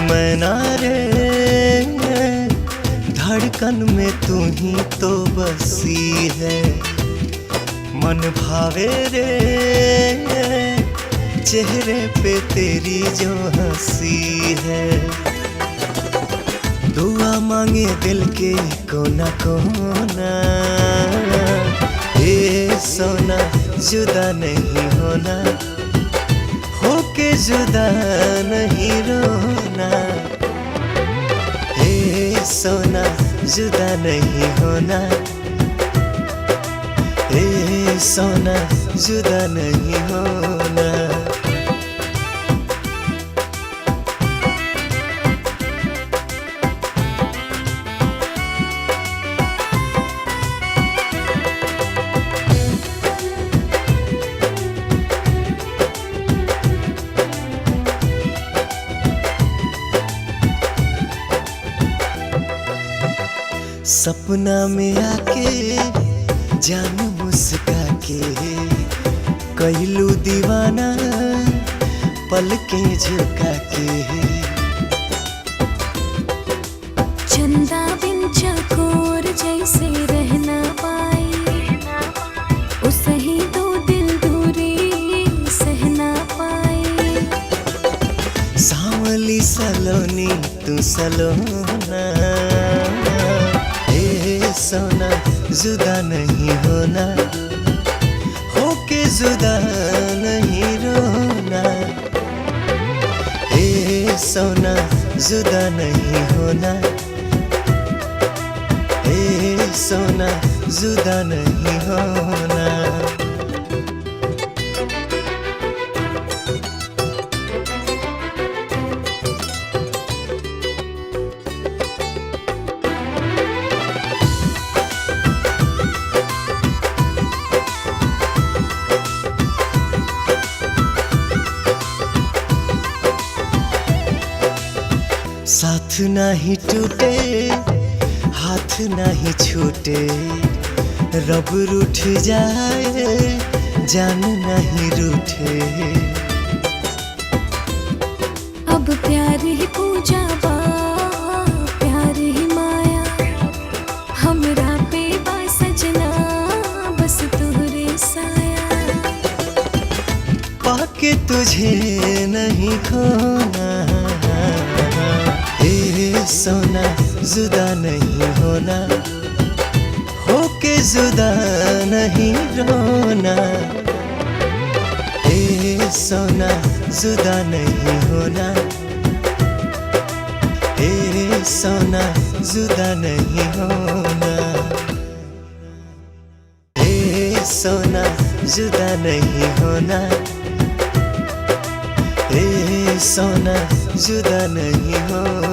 मैना रे धड़कन में तू ही तो बसी है। मन भावे रे चेहरे पे तेरी जो हंसी है। दुआ मांगे दिल के कोना कोना, ए सोना जुदा नहीं होना, होके जुदा नहीं रोना। ए सोना जुदा नहीं होना, ए सोना जुदा नहीं होना। सपना में आके जान मुस्का के कैलू दीवाना पलकें झुका के। चंदा बिन चकोर जैसे रहना पाई, उसे ही दो दिल दूरी सहना पाई। सांवली सलोनी तू सलोना, सोना जुदा नहीं होना, होके जुदा नहीं रोना। ए सोना जुदा नहीं होना, ए सोना जुदा नहीं होना। साथ नहीं टूटे हाथ नहीं छूटे, रब रूठ जाए जान नहीं रूठे। अब प्यार ही पूजा बा प्यार ही माया, हमरा पे बा सजना बस तुहरे साया। पाके तुझे नहीं खोना, ए सोना जुदा नहीं होना, होके जुदा नहीं रोना। ए सोना जुदा नहीं होना, ए सोना जुदा नहीं होना। ए सोना जुदा नहीं होना, ए सोना जुदा नहीं होना।